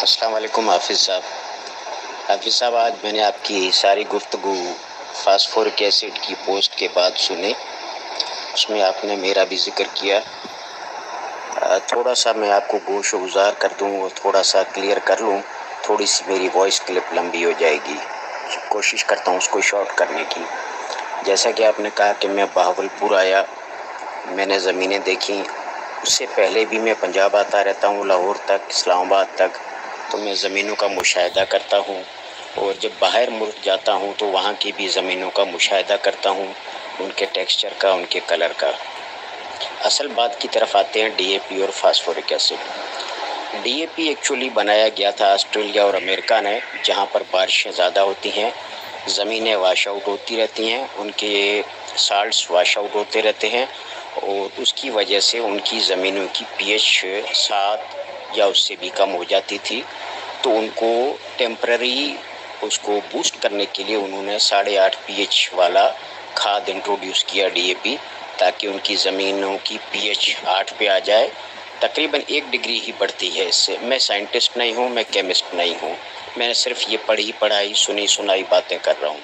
अस्सलाम वालेकुम हाफिज़ साहब। हाफिज़ साहब, आज मैंने आपकी सारी गुफ्तगू फास्फोरिक एसिड की पोस्ट के बाद सुनी। उसमें आपने मेरा भी जिक्र किया। थोड़ा सा मैं आपको गोश गुजार कर दूं और थोड़ा सा क्लियर कर लूं। थोड़ी सी मेरी वॉइस क्लिप लंबी हो जाएगी, कोशिश करता हूं उसको शॉर्ट करने की। जैसा कि आपने कहा कि मैं बहावलपुर आया, मैंने ज़मीनें देखी। उससे पहले भी मैं पंजाब आता रहता हूँ, लाहौर तक, इस्लामाबाद तक। तो मैं ज़मीनों का मुशाहिदा करता हूँ, और जब बाहर मुल्क जाता हूँ तो वहाँ की भी ज़मीनों का मुशाहिदा करता हूँ, उनके टेक्सचर का, उनके कलर का। असल बात की तरफ आते हैं, डीएपी और फास्फोरिक एसिड। डीएपी एक्चुअली बनाया गया था ऑस्ट्रेलिया और अमेरिका ने, जहाँ पर बारिशें ज़्यादा होती हैं, ज़मीनें वाश आउट होती रहती हैं, उनके साल्ट्स वाश आउट होते रहते हैं, और उसकी वजह से उनकी ज़मीनों की पीएच 7 या उससे भी कम हो जाती थी। तो उनको टेम्पररी उसको बूस्ट करने के लिए उन्होंने 8.5 पीएच वाला खाद इंट्रोड्यूस किया, डीएपी, ताकि उनकी ज़मीनों की पीएच 8 पे आ जाए। तकरीबन 1 डिग्री ही बढ़ती है इससे। मैं साइंटिस्ट नहीं हूँ, मैं केमिस्ट नहीं हूँ, मैंने सिर्फ ये पढ़ाई सुनी सुनाई बातें कर रहा हूँ,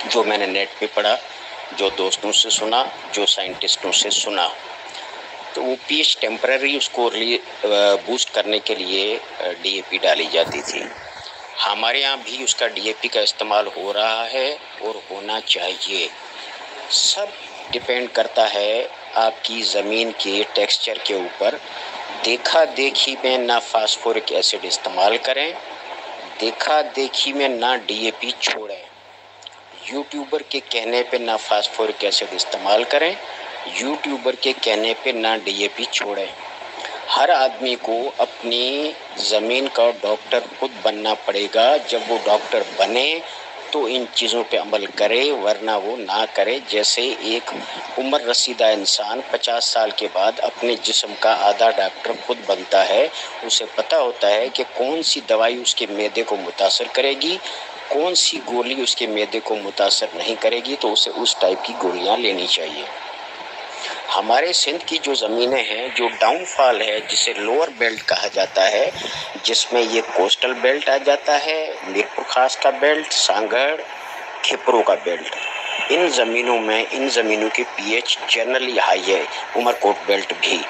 जो मैंने नेट पे पढ़ा, जो दोस्तों से सुना, जो साइंटिस्टों से सुना। तो वो पीएच टेम्पररी उसको बूस्ट करने के लिए डीएपी डाली जाती थी। हमारे यहाँ भी उसका डीएपी का इस्तेमाल हो रहा है और होना चाहिए। सब डिपेंड करता है आपकी ज़मीन के टेक्सचर के ऊपर। देखा देखी में ना फास्फोरिक एसिड इस्तेमाल करें, देखा देखी में ना डीएपी छोड़ें। यूट्यूबर के कहने पे ना फास्फोरिक एसिड इस्तेमाल करें, यूट्यूबर के कहने पे ना डीएपी छोड़ें। हर आदमी को अपनी ज़मीन का डॉक्टर खुद बनना पड़ेगा। जब वो डॉक्टर बने तो इन चीज़ों पे अमल करे, वरना वो ना करे। जैसे एक उम्र रसीदा इंसान 50 साल के बाद अपने जिस्म का आधा डॉक्टर खुद बनता है। उसे पता होता है कि कौन सी दवाई उसके मैदे को मुतासर करेगी, कौन सी गोली उसके मैदे को मुतासर नहीं करेगी, तो उसे उस टाइप की गोलियां लेनी चाहिए। हमारे सिंध की जो ज़मीनें हैं, जो डाउनफॉल है, जिसे लोअर बेल्ट कहा जाता है, जिसमें ये कोस्टल बेल्ट आ जाता है, मीरपुर खास का बेल्ट, सांगड़, खिपरों का बेल्ट, इन ज़मीनों की पीएच जनरली हाई है। उमरकोट बेल्ट भी,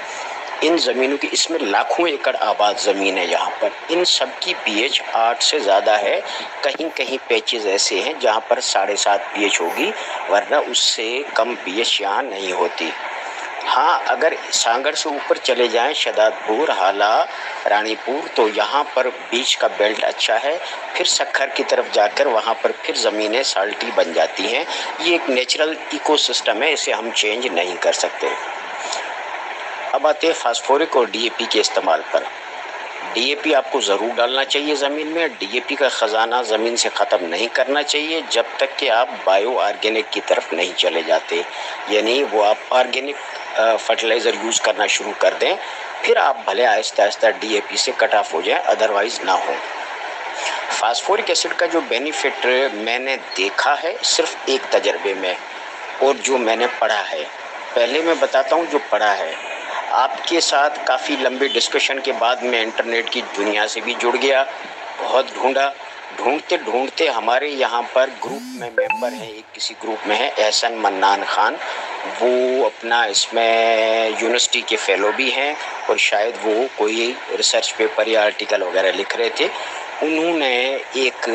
इन ज़मीनों की, इसमें लाखों एकड़ आबाद ज़मीन है यहाँ पर, इन सब की पीएच 8 से ज़्यादा है। कहीं कहीं पैचेस ऐसे हैं जहाँ पर 7.5 पीएच होगी, वरना उससे कम पीएच यहाँ नहीं होती। हाँ, अगर सांगड़ से ऊपर चले जाएं, शहदादपुर, हाला, रानीपुर, तो यहाँ पर बीच का बेल्ट अच्छा है। फिर सक्खर की तरफ जाकर वहाँ पर फिर ज़मीनें साल्टी बन जाती हैं। ये एक नेचुरल इकोसिस्टम है, इसे हम चेंज नहीं कर सकते। अब आते हैं फास्फोरिक और डीएपी के इस्तेमाल पर। डीएपी आपको ज़रूर डालना चाहिए ज़मीन में। डीएपी का ख़जाना ज़मीन से ख़त्म नहीं करना चाहिए जब तक कि आप बायो ऑर्गेनिक की तरफ नहीं चले जाते, यानी वो आप ऑर्गेनिक फर्टिलाइज़र यूज़ करना शुरू कर दें, फिर आप भले आहिस्ता आहिस्ता डीएपी से कट ऑफ हो जाएं, अदरवाइज़ ना हो। फास्फोरिक एसिड का जो बेनिफिट मैंने देखा है सिर्फ एक तजर्बे में, और जो मैंने पढ़ा है, पहले मैं बताता हूँ जो पढ़ा है। आपके साथ काफ़ी लंबे डिस्कशन के बाद मैं इंटरनेट की दुनिया से भी जुड़ गया, बहुत ढूंढा। ढूंढते ढूंढते हमारे यहाँ पर ग्रुप में मेंबर हैं, एक किसी ग्रुप में है एहसन मन्नान खान, वो अपना इसमें यूनिवर्सिटी के फेलो भी हैं, और शायद वो कोई रिसर्च पेपर या आर्टिकल वगैरह लिख रहे थे। उन्होंने एक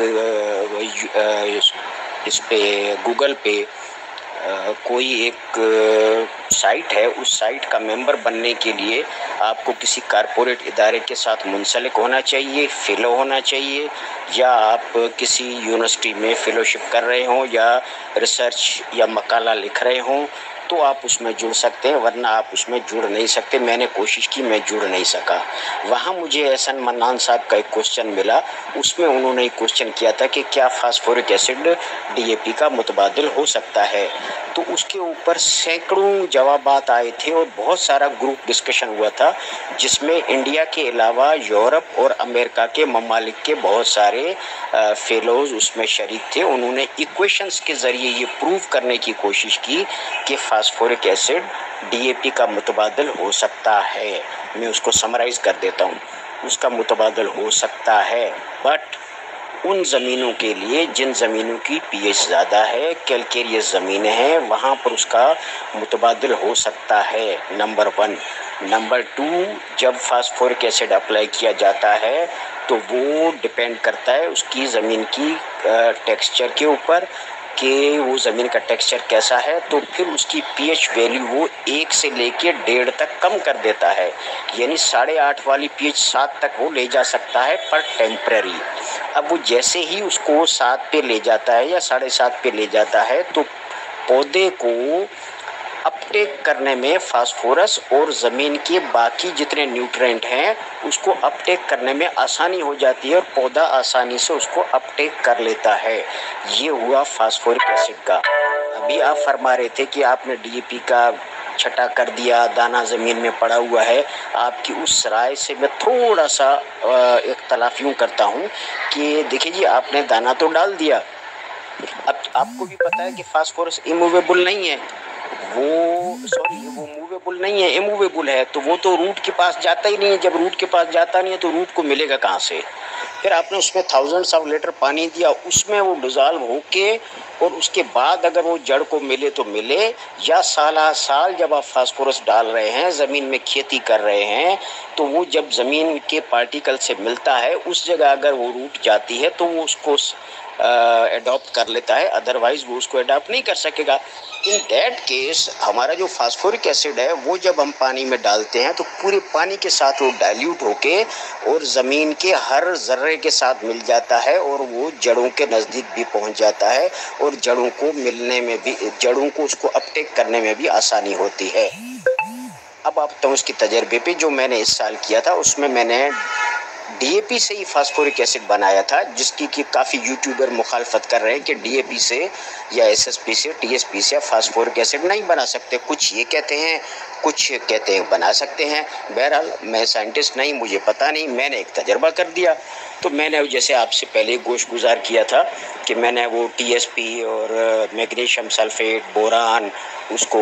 इस पे गूगल पे कोई एक साइट है, उस साइट का मेंबर बनने के लिए आपको किसी कारपोरेट इदारे के साथ मुंसलिक होना चाहिए, फेलो होना चाहिए, या आप किसी यूनिवर्सिटी में फेलोशिप कर रहे हों या रिसर्च या मकाला लिख रहे हों, तो आप उसमें जुड़ सकते हैं, वरना आप उसमें जुड़ नहीं सकते। मैंने कोशिश की, मैं जुड़ नहीं सका। वहाँ मुझे एहसन मन्नान साहब का एक क्वेश्चन मिला, उसमें उन्होंने क्वेश्चन किया था कि क्या फास्फोरिक एसिड डीएपी का मुतबादिल हो सकता है। तो उसके ऊपर सैकड़ों जवाबात आए थे और बहुत सारा ग्रुप डिस्कशन हुआ था, जिसमें इंडिया के अलावा यूरोप और अमेरिका के ममालिक के बहुत सारे फेलोज उसमें शरीक थे। उन्होंने इक्वेशंस के ज़रिए ये प्रूव करने की कोशिश की कि फास्फोरिक एसिड डीएपी का मुतबादिल हो सकता है। मैं उसको समराइज़ कर देता हूँ। उसका मुतबादल हो सकता है, बट उन ज़मीनों के लिए जिन ज़मीनों की पीएच ज़्यादा है, कैलकेरियस ज़मीनें हैं, वहाँ पर उसका मुतबादल हो सकता है, नंबर 1। नंबर 2, जब फास्फोरिक एसिड अप्लाई किया जाता है तो वो डिपेंड करता है उसकी ज़मीन की टेक्सचर के ऊपर कि वो ज़मीन का टेक्सचर कैसा है, तो फिर उसकी पीएच वैल्यू वो 1 से लेके 1.5 तक कम कर देता है, यानी 8.5 वाली पीएच 7 तक वो ले जा सकता है पर टेम्पररी। अब वो जैसे ही उसको 7 पे ले जाता है या 7.5 पे ले जाता है तो पौधे को अपटेक करने में फास्फोरस और ज़मीन के बाकी जितने न्यूट्रिएंट हैं उसको अपटेक करने में आसानी हो जाती है और पौधा आसानी से उसको अपटेक कर लेता है। ये हुआ फास्फोरिक एसिड का। अभी आप फरमा रहे थे कि आपने डीएपी का छटा कर दिया, दाना ज़मीन में पड़ा हुआ है। आपकी उस राय से मैं थोड़ा सा इख्तलाफ यूँ करता हूँ कि देखिए जी, आपने दाना तो डाल दिया, अब आपको भी पता है कि फास्फोरस इमूवेबल नहीं है, वो मूवेबल नहीं है, इमूवेबल है, तो वो तो रूट के पास जाता ही नहीं है। जब रूट के पास जाता नहीं है तो रूट को मिलेगा कहाँ से? फिर आपने उसमें थाउजेंड्स ऑफ लीटर पानी दिया, उसमें वो डिजॉल्व होके और उसके बाद अगर वो जड़ को मिले तो मिले, या साल जब आप फास्फोरस डाल रहे हैं, ज़मीन में खेती कर रहे हैं, तो वो जब ज़मीन के पार्टिकल से मिलता है उस जगह अगर वो रूट जाती है तो वो उसको अडॉप्ट कर लेता है, अदरवाइज वो उसको अडॉप्ट नहीं कर सकेगा। इन दैट केस हमारा जो फास्फोरिक एसिड है वो जब हम पानी में डालते हैं तो पूरे पानी के साथ वो डाइल्यूट होके और ज़मीन के हर ज़र्रे के साथ मिल जाता है और वो जड़ों के नज़दीक भी पहुंच जाता है और जड़ों को मिलने में भी, जड़ों को उसको अपटेक करने में भी आसानी होती है। अब आप तो उसकी तजर्बे पे जो मैंने इस साल किया था उसमें मैंने डीएपी से ही फास्फोरिक एसिड बनाया था, जिसकी कि काफ़ी यूट्यूबर मुखालफत कर रहे हैं कि डीएपी से या एसएसपी से, टीएसपी से फास्फोरिक एसिड नहीं बना सकते। कुछ ये कहते हैं, कुछ कहते हैं बना सकते हैं। बहरहाल मैं साइंटिस्ट नहीं, मुझे पता नहीं, मैंने एक तजर्बा कर दिया। तो मैंने जैसे आपसे पहले गोश गुजार किया था कि मैंने वो टीएसपी और मैग्नीशियम सल्फेट, बोरान, उसको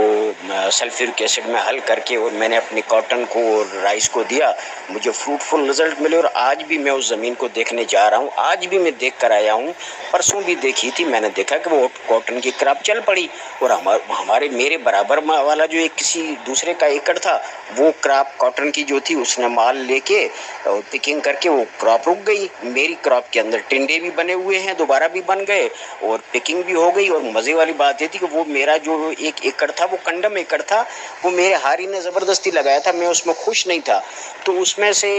सल्फ्यूरिक एसिड में हल करके और मैंने अपनी कॉटन को और राइस को दिया, मुझे फ्रूटफुल रिजल्ट मिले। और आज भी मैं उस ज़मीन को देखने जा रहा हूँ, आज भी मैं देख कर आया हूँ, परसों भी देखी थी, मैंने देखा कि वो कॉटन की क्रॉप चल पड़ी और हमारे मेरे बराबर वाला जो एक किसी दूसरे का एकड़ था, वो क्रॉप कॉटन की जो थी उसने माल लेके और पिकिंग करके वो क्रॉप रुक गई। मेरी क्रॉप के अंदर टिंडे भी बने हुए हैं, दोबारा भी बन गए और पिकिंग भी हो गई। और मज़े वाली बात ये थी कि वो मेरा जो एक एकड़ था, वो कंडम एकड़ था, वो मेरे हारी ने ज़बरदस्ती लगाया था, मैं उसमें खुश नहीं था। तो उसमें से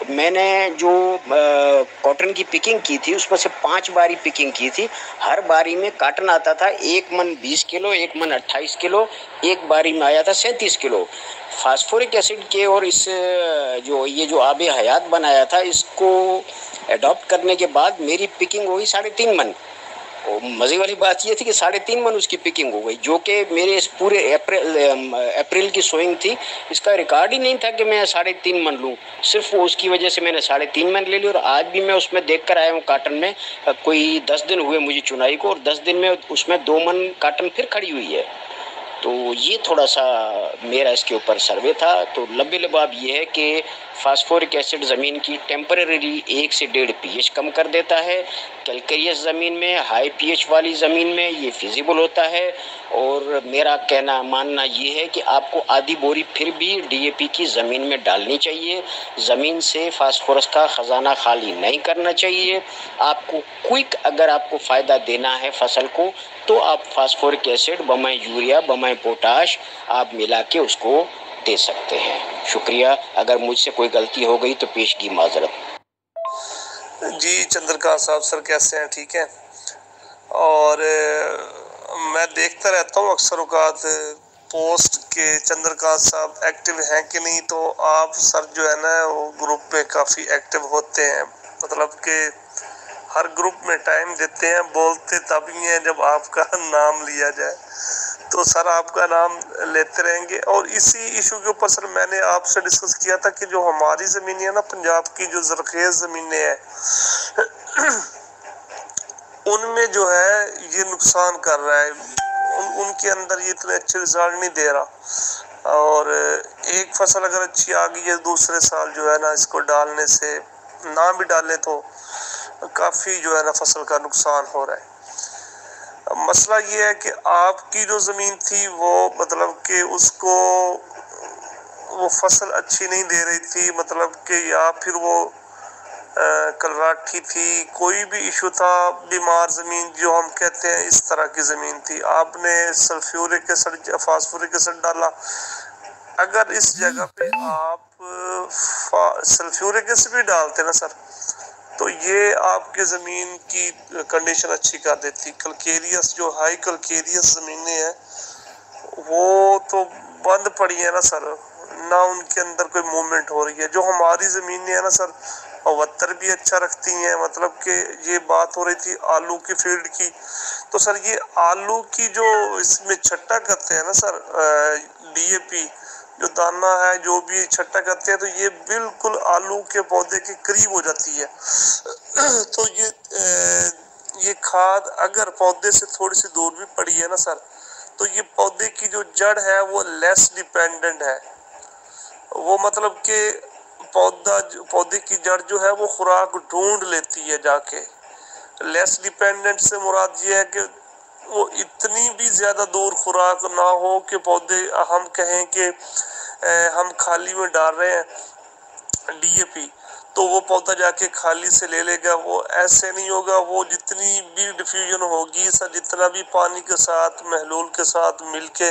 मैंने जो कॉटन की पिकिंग की थी उसमें से 5 बारी पिकिंग की थी। हर बारी में काटन आता था 1 मन 20 किलो, 1 मन 28 किलो, एक बारी में आया था 37 किलो। फास्फोरिक एसिड के और इस जो आबे हयात बनाया था, इसको एडॉप्ट करने के बाद मेरी पिकिंग हुई 3.5 मन। और मज़े वाली बात ये थी कि 3.5 मन उसकी पिकिंग हो गई, जो कि मेरे इस पूरे अप्रैल की सोइंग थी, इसका रिकॉर्ड ही नहीं था कि मैं 3.5 मन लूँ। सिर्फ उसकी वजह से मैंने 3.5 मन ले ली। और आज भी मैं उसमें देख कर आया हूँ काटन में, कोई 10 दिन हुए मुझे चुनाई को, और 10 दिन में उसमें 2 मन काटन फिर खड़ी हुई है। तो ये थोड़ा सा मेरा इसके ऊपर सर्वे था। तो लंबे लबाब ये है कि फास्फोरिक एसिड ज़मीन की टेम्परेरी 1 से 1.5 पीएच कम कर देता है। कैल्केरियस ज़मीन में, हाई पीएच वाली ज़मीन में ये फिजिबल होता है। और मेरा मानना ये है कि आपको आधी बोरी फिर भी डीएपी की ज़मीन में डालनी चाहिए। ज़मीन से फास्फोरस का ख़जाना खाली नहीं करना चाहिए। आपको क्विक अगर आपको फ़ायदा देना है फसल को, तो आप फास्फोरिक एसिड बमाए यूरिया, बमाए पोटाश आप मिला के उसको दे सकते हैं। शुक्रिया। अगर मुझसे कोई गलती हो गई तो पेश की माजरत। जी चंद्रकांत साहब, सर कैसे हैं? ठीक है। और मैं देखता रहता हूँ अक्सर औकात पोस्ट के चंद्रकांत साहब एक्टिव हैं कि नहीं, तो आप सर जो है ना वो ग्रुप में काफ़ी एक्टिव होते हैं, मतलब कि हर ग्रुप में टाइम देते हैं, बोलते तभी हैं जब आपका नाम लिया जाए। तो सर आपका नाम लेते रहेंगे। और इसी इशू के ऊपर सर मैंने आपसे डिस्कस किया था कि जो हमारी ज़मीनें हैं ना, पंजाब की जो ज़रखेज़ ज़मीनें हैं उनमें जो है ये नुकसान कर रहा है, उनके अंदर ये इतने अच्छे रिजल्ट नहीं दे रहा। और एक फसल अगर अच्छी आ गई है दूसरे साल जो है ना इसको डालने से, ना भी डालें तो काफ़ी जो है ना फसल का नुकसान हो रहा है। मसला ये है कि आपकी जो ज़मीन थी वो मतलब कि उसको वो फसल अच्छी नहीं दे रही थी, मतलब कि या फिर वो कलराठी थी, कोई भी इशू था, बीमार ज़मीन जो हम कहते हैं इस तरह की ज़मीन थी, आपने सल्फ्यूरिक एसिड फास्फोरिक एसिड डाला। अगर इस जगह पे आप सल्फ्यूरिक एसिड भी डालते ना सर, तो ये आपके ज़मीन की कंडीशन अच्छी कर देती। कलकेरियस जो हाई कलकेरियस ज़मीनें हैं वो तो बंद पड़ी है ना सर, ना उनके अंदर कोई मूवमेंट हो रही है। जो हमारी ज़मीनें है ना सर, अवत्तर भी अच्छा रखती हैं। मतलब कि ये बात हो रही थी आलू की फील्ड की, तो सर ये आलू की जो इसमें छट्टा करते हैं ना सर, डीएपी जो दाना है जो भी छट्टा करते हैं, तो ये बिल्कुल आलू के पौधे के करीब हो जाती है। तो ये खाद अगर पौधे से थोड़ी सी दूर भी पड़ी है ना सर, तो ये पौधे की जो जड़ है वो लेस डिपेंडेंट है। वो मतलब कि पौधे की जड़ जो है वो खुराक ढूंढ लेती है जाके। लेस डिपेंडेंट से मुराद ये है कि वो इतनी भी ज्यादा दूर खुराक ना हो कि पौधे हम कहें कि हम खाली में डाल रहे हैं डीएपी तो वो पौधा जाके खाली से ले लेगा, वो ऐसे नहीं होगा। वो जितनी भी डिफ्यूजन होगी सर, जितना भी पानी के साथ महलूल के साथ मिलके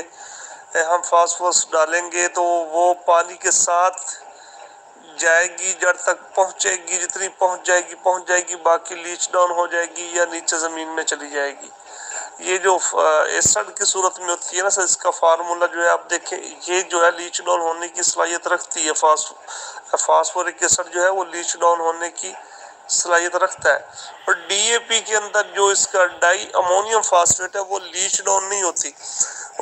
हम फास्फोरस डालेंगे तो वो पानी के साथ जाएगी, जड़ तक पहुंचेगी, जितनी पहुंच जाएगी, बाकी लीच डाउन हो जाएगी या नीचे जमीन में चली जाएगी। ये जो एसिड की सूरत में होती है ना सर, इसका फार्मूला जो है आप देखें, ये जो है लीच डाउन होने की सलाहियत रखती है। फास्फोरिक एसिड जो है वो लीच डाउन होने की सलाहियत रखता है। और डीएपी के अंदर जो इसका डाई अमोनियम फास्फेट है वो लीच डाउन नहीं होती,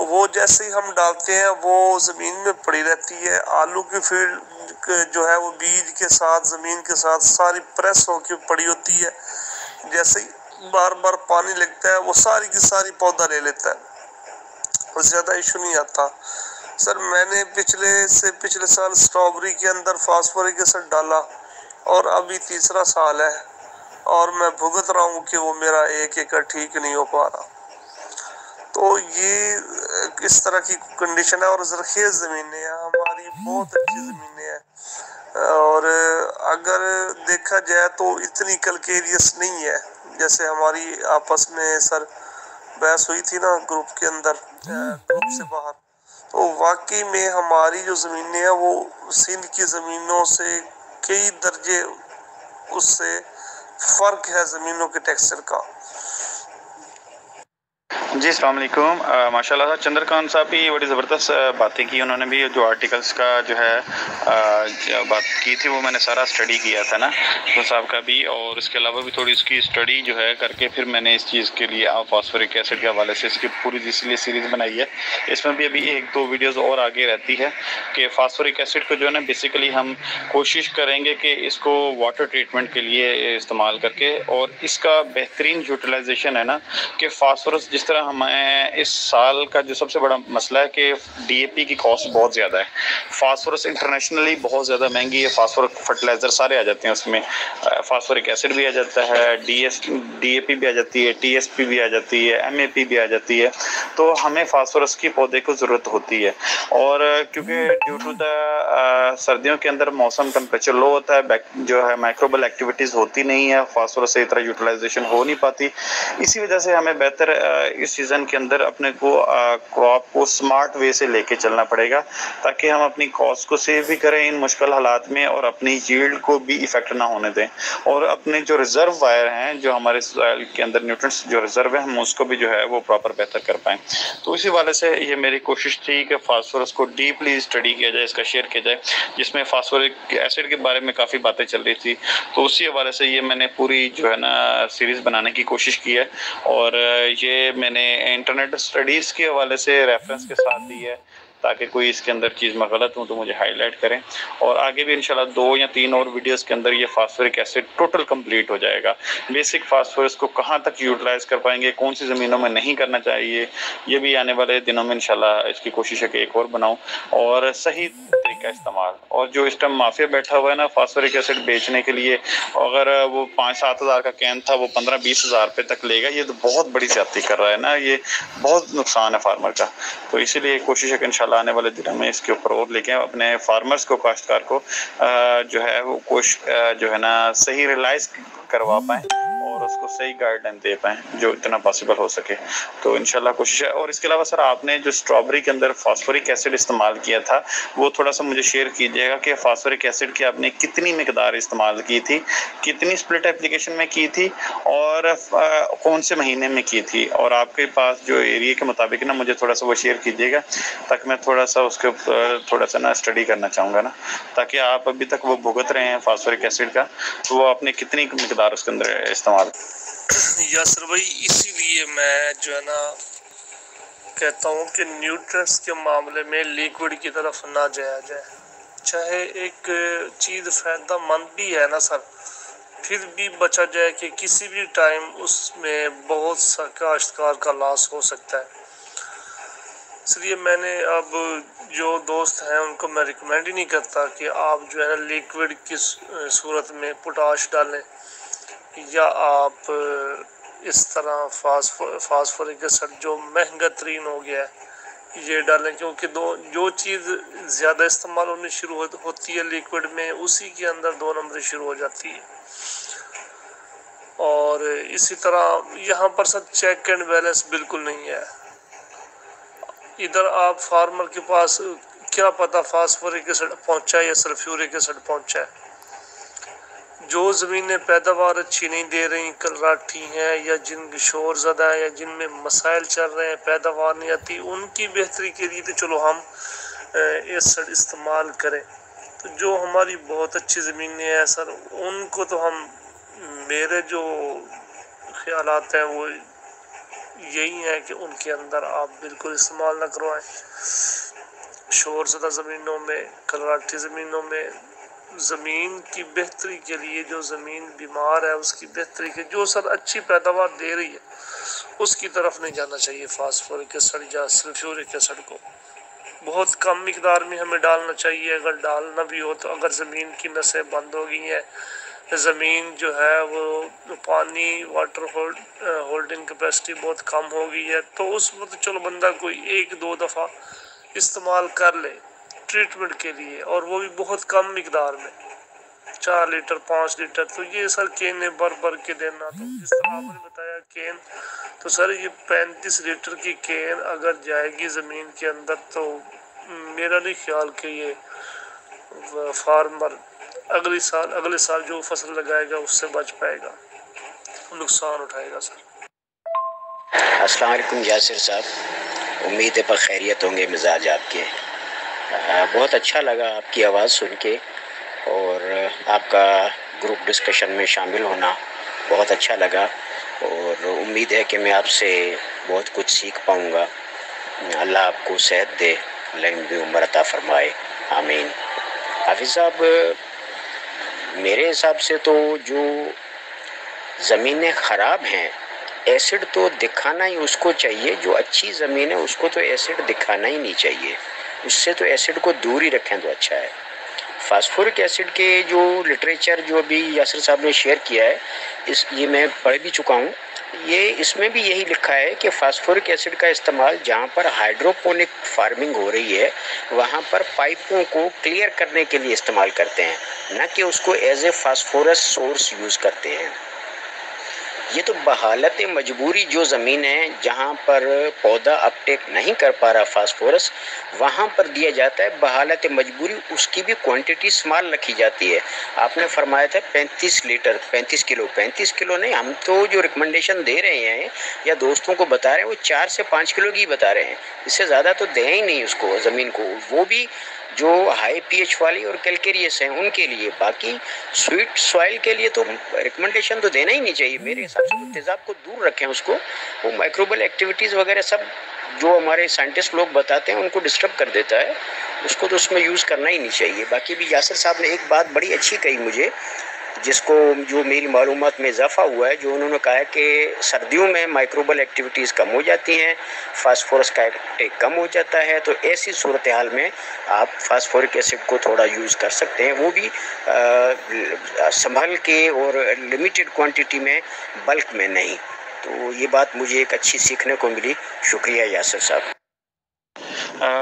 वो जैसे ही हम डालते हैं वो जमीन में पड़ी रहती है। आलू की फील्ड जो है वो बीज के साथ जमीन के साथ सारी प्रेस होकर पड़ी होती है। जैसे ही बार बार पानी लगता है वो सारी की सारी पौधा ले लेता है और ज्यादा इशू नहीं आता। सर मैंने पिछले साल स्ट्रॉबेरी के अंदर फास्फोरिक एसिड डाला और अभी तीसरा साल है और मैं भुगत रहा हूँ कि वो मेरा 1 एकड़ ठीक नहीं हो पा रहा। तो ये इस तरह की कंडीशन है। और ज़रख़ेज़ ज़मीनें हैं हमारी, बहुत अच्छी ज़मीनें हैं, और अगर देखा जाए तो इतनी कलकेरियस नहीं है। जैसे हमारी आपस में सर बहस हुई थी ना ग्रुप के अंदर, ग्रुप से बाहर, तो वाकई में हमारी जो ज़मीनें हैं वो सिंध की ज़मीनों से कई दर्जे उससे फ़र्क है ज़मीनों के टेक्सचर का। जी अस्सलाम वालेकुम। माशाल्लाह चंद्रकांत साहब भी बड़ी ज़बरदस्त बातें की उन्होंने भी। जो आर्टिकल्स का जो है बात की थी वो मैंने सारा स्टडी किया था ना तो साहब का भी, और इसके अलावा भी थोड़ी इसकी स्टडी जो है करके फिर मैंने इस चीज़ के लिए फास्फोरिक एसिड के हवाले से इसकी पूरी इसलिए सीरीज़ बनाई है। इसमें भी अभी 1-2 वीडियोज़ और आगे रहती है कि फास्फोरिक एसिड को जो है ना बेसिकली हम कोशिश करेंगे कि इसको वाटर ट्रीटमेंट के लिए इस्तेमाल करके, और इसका बेहतरीन यूटिलाइजेशन है ना कि फास्फोरस जिस तरह हमें इस साल का जो सबसे बड़ा मसला है कि डीएपी की कॉस्ट बहुत ज़्यादा है। फास्फोरस इंटरनेशनली बहुत ज़्यादा महंगी है। फास्फोरिक फर्टिलाइज़र सारे आ जाते हैं उसमें, फास्फोरिक एसिड भी आ जाता है, डीएपी भी आ जाती है, टीएसपी भी आ जाती है, एमएपी भी आ जाती है। तो हमें फास्फोरस की पौधे को ज़रूरत होती है। और क्योंकि ड्यू टू द सर्दियों के अंदर मौसम टेम्परेचर लो होता है, जो है माइक्रोबल एक्टिविटीज़ होती नहीं है, फास्फोरस से इतना यूटिलाइजेशन हो नहीं पाती। इसी वजह से हमें बेहतर इस सीज़न के अंदर अपने को क्रॉप को स्मार्ट वे से लेके चलना पड़ेगा ताकि हम अपनी कॉस्ट को सेव भी करें इन मुश्किल हालात में और अपनी यील्ड को भी इफेक्ट ना होने दें, और अपने जो रिजर्व वायर हैं जो हमारे सॉइल के अंदर न्यूट्रिएंट्स जो रिजर्व है हम उसको भी जो है वो प्रॉपर बेहतर कर पाएँ। तो इसी वाले से ये मेरी कोशिश थी कि फास्फोरस को डीपली स्टडी किया जाए, इसका शेयर किया जाए, जिसमें फास्फोरिक एसिड के बारे में काफ़ी बातें चल रही थी। तो उसी हवाले से ये मैंने पूरी जो है ना सीरीज़ बनाने की कोशिश की है, और ये मैंने इंटरनेट स्टडीज़ के हवाले से रेफरेंस के साथ दी है ताकि कोई इसके अंदर चीज़ में गलत हूँ तो मुझे हाईलाइट करें। और आगे भी इंशाल्लाह 2 या 3 और वीडियोस के अंदर ये फास्फोरिक एसिड टोटल कंप्लीट हो जाएगा। बेसिक फास्फोरस को कहाँ तक यूटिलाइज कर पाएंगे, कौन सी ज़मीनों में नहीं करना चाहिए, ये भी आने वाले दिनों में इंशाल्लाह इसकी कोशिश है कि एक और बनाऊं। और सही तरीका इस्तेमाल, और जो इस टाइम माफिया बैठा हुआ है ना फास्फोरिक एसिड बेचने के लिए, अगर वो 5-7 हज़ार का कैन था वो 15-20 हज़ार रुपये तक लेगा, ये तो बहुत बड़ी ज्यादती कर रहा है ना, ये बहुत नुकसान है फार्मर का। तो इसीलिए कोशिश है कि इंशाल्लाह आने वाले दिनों में इसके ऊपर और लेके अपने फार्मर्स को, काश्तकार को जो है वो जो है ना सही रियलाइज करवा पाएँ और उसको सही गाइडलाइन दे पाएँ जो इतना पॉसिबल हो सके। तो इंशाल्लाह कोशिश है। और इसके अलावा सर आपने जो स्ट्रॉबेरी के अंदर फास्फोरिक एसिड इस्तेमाल किया था वो थोड़ा सा मुझे शेयर कीजिएगा कि फास्फोरिक एसिड की आपने कितनी मिकदार इस्तेमाल की थी, कितनी स्प्लिट एप्लीकेशन में की थी और कौन से महीने में की थी, और आपके पास जो एरिया के मुताबिक ना मुझे थोड़ा सा वो शेयर कीजिएगा ताकि मैं थोड़ा सा उसके ऊपर थोड़ा सा ना स्टडी करना चाहूँगा ना, ताकि आप अभी तक वो भुगत रहे हैं फास्फोरिक एसिड का, तो वो आपने कितनी मिकदार उसके अंदर इस्तेमाल। यासर भाई, इसीलिए मैं जो है ना कहता हूँ कि न्यूट्रिएंट्स के मामले में लिक्विड की तरफ ना जाया जाए। चाहे एक चीज़ फ़ायदेमंद भी है ना सर, फिर भी बचा जाए कि किसी भी टाइम उसमें बहुत सा काश्तकार का लॉस हो सकता है। इसलिए मैंने अब जो दोस्त हैं उनको मैं रिकमेंड ही नहीं करता कि आप जो है ना लिक्विड की सूरत में पोटाश डालें, या आप इस तरह फास्फोरिक एसिड जो महंगा तरीन हो गया है ये डालें, क्योंकि जो चीज़ ज़्यादा इस्तेमाल होनी शुरू होती है लिक्विड में, उसी के अंदर 2 नंबरी शुरू हो जाती है। और इसी तरह यहाँ पर सब चेक एंड बैलेंस बिल्कुल नहीं है। इधर आप फार्मर के पास क्या पता फास्फोरिक एसिड पहुँचा है या सल्फ्यूरिक एसिड पहुँचा है। जो ज़मीनें पैदावार अच्छी नहीं दे रही, कलराठी हैं या जिनकी शोर ज़्यादा है या जिनमें मसाइल चल रहे हैं, पैदावार नहीं आती, उनकी बेहतरी के लिए तो चलो हम एसिड इस्तेमाल करें। तो जो हमारी बहुत अच्छी ज़मीनें हैं सर, उनको तो हम, मेरे जो ख्यालात हैं वो यही है कि उनके अंदर आप बिल्कुल इस्तेमाल ना करवाएं। शोर ज़्यादा ज़मीनों में, कलराठी ज़मीनों में, ज़मीन की बेहतरी के लिए, जो ज़मीन बीमार है उसकी बेहतरी के, जो सर अच्छी पैदावार दे रही है उसकी तरफ नहीं जाना चाहिए फास्फोरिक एसिड या सल्फ्यूरिक एसिड को। बहुत कम मिकदार में हमें डालना चाहिए। अगर डालना भी हो तो अगर ज़मीन की नसें बंद हो गई हैं, ज़मीन जो है वो पानी वाटर होल्डिंग कैपेसिटी बहुत कम हो गई है, तो उस वक्त चलो बंदा कोई 1-2 दफ़ा इस्तेमाल कर ले ट्रीटमेंट के लिए, और वो भी बहुत कम मिकदार में, 4 लीटर 5 लीटर। तो ये सर केन भर के देना, तो जिस तरह आपने बताया केन, तो सर ये 35 लीटर की केन अगर जाएगी ज़मीन के अंदर, तो मेरा नहीं ख्याल कि ये फार्मर अगले साल जो फसल लगाएगा उससे बच पाएगा, नुकसान उठाएगा सर। अस्सलाम वालेकुम यासिर साहब, उम्मीद है खैरियत होंगे मिजाज आपके। बहुत अच्छा लगा आपकी आवाज़ सुन के, और आपका ग्रुप डिस्कशन में शामिल होना बहुत अच्छा लगा, और उम्मीद है कि मैं आपसे बहुत कुछ सीख पाऊँगा। अल्लाह आपको सेहत दे, लंबी उम्र अता फरमाए, आमीन। हाफिज़ साहब, मेरे हिसाब से तो जो ज़मीनें ख़राब हैं, एसिड तो दिखाना ही उसको चाहिए। जो अच्छी ज़मीन है उसको तो एसिड दिखाना ही नहीं चाहिए, उससे तो एसिड को दूर ही रखें तो अच्छा है। फास्फोरिक एसिड के जो लिटरेचर जो अभी यासिर साहब ने शेयर किया है, ये मैं पढ़ भी चुका हूँ। ये इसमें भी यही लिखा है कि फास्फोरिक एसिड का इस्तेमाल जहाँ पर हाइड्रोपोनिक फार्मिंग हो रही है वहाँ पर पाइपों को क्लियर करने के लिए इस्तेमाल करते हैं, न कि उसको as a phosphorus source use करते हैं। ये तो बहालत मजबूरी जो ज़मीन है जहाँ पर पौधा अपटेक नहीं कर पा रहा फास्फोरस, वहाँ पर दिया जाता है बहालत मजबूरी। उसकी भी क्वांटिटी स्मॉल रखी जाती है। आपने फरमाया था 35 लीटर 35 किलो 35 किलो नहीं, हम तो जो रिकमेंडेशन दे रहे हैं या दोस्तों को बता रहे हैं वो 4 से 5 किलो की बता रहे हैं, इससे ज़्यादा तो दें ही नहीं उसको ज़मीन को, वो भी जो हाई पीएच वाली और कैल्केरियस हैं उनके लिए। बाकी स्वीट सॉइल के लिए तो रिकमेंडेशन तो देना ही नहीं चाहिए मेरे हिसाब से। तो तेज़ाब को दूर रखें उसको, वो माइक्रोबल एक्टिविटीज़ वगैरह सब जो हमारे साइंटिस्ट लोग बताते हैं उनको डिस्टर्ब कर देता है, उसको तो उसमें यूज़ करना ही नहीं चाहिए। बाकी भी यासिर साहब ने एक बात बड़ी अच्छी कही मुझे, जिसको जो मेरी मालूमात में इजाफा हुआ है, जो उन्होंने कहा है कि सर्दियों में माइक्रोबल एक्टिविटीज़ कम हो जाती हैं, फास्फोरस का इंटेक कम हो जाता है, तो ऐसी सूरत हाल में आप फास्फोरिक एसिड को थोड़ा यूज़ कर सकते हैं, वो भी संभल के और लिमिटेड क्वांटिटी में, बल्क में नहीं। तो ये बात मुझे एक अच्छी सीखने को मिली। शुक्रिया यासिर साहब।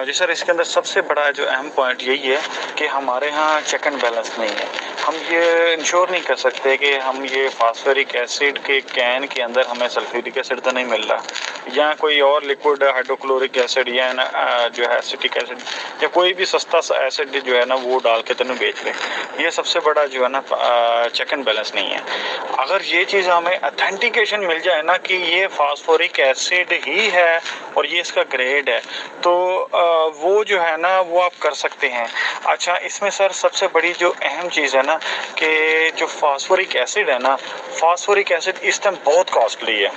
जी सर, इसके अंदर सबसे बड़ा जो अहम पॉइंट यही है कि हमारे यहाँ चेक एंड बैलेंस नहीं है। हम ये इंश्योर नहीं कर सकते कि हम ये फास्फोरिक एसिड के कैन के अंदर हमें सल्फ्यूरिक एसिड तो नहीं मिल रहा, या कोई और लिक्विड हाइड्रोक्लोरिक एसिड या जो है एसिटिक एसिड या कोई भी सस्ता सा एसिड जो है ना वो डाल के तेन बेच ले। ये सबसे बड़ा जो है ना चेक एंड बैलेंस नहीं है। अगर ये चीज़ हमें अथेंटिकेशन मिल जाए ना कि ये फास्फोरिक एसिड ही है और ये इसका ग्रेड है, तो वो जो है ना वो आप कर सकते हैं। अच्छा, इसमें सर सबसे बड़ी जो अहम चीज़ है ना कि जो फास्फोरिक एसिड है ना, फास्फोरिक एसिड इस टाइम बहुत कॉस्टली है।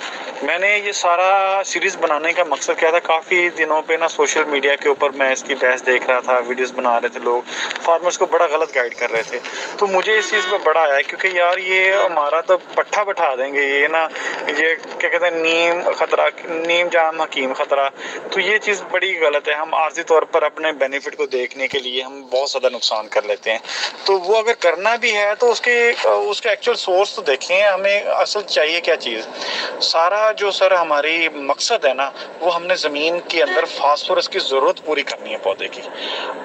मैंने ये सारा सीरीज़ बनाने का मकसद क्या था, काफ़ी दिनों पे ना सोशल मीडिया के ऊपर मैं इसकी बहस देख रहा था, वीडियोस बना रहे थे लोग, फार्मर्स को बड़ा गलत गाइड कर रहे थे। तो मुझे इस चीज़ पर बड़ा आया क्योंकि यार ये हमारा तो पट्ठा बैठा देंगे, ये ना ये क्या कहते हैं नीम खतरा, नीम जाम हकीम खतरा। तो ये चीज़ बड़ी गलत है। हम आर्जी तौर पर अपने बेनिफिट को देखने के लिए हम बहुत ज़्यादा नुकसान कर लेते हैं। तो वो अगर करना भी है तो उसके एक्चुअल सोर्स तो देखें, हमें असल चाहिए क्या चीज़। सारा जो सर हमारी मकसद है ना, वो हमने ज़मीन के अंदर फास्फोरस की ज़रूरत पूरी करनी है पौधे की।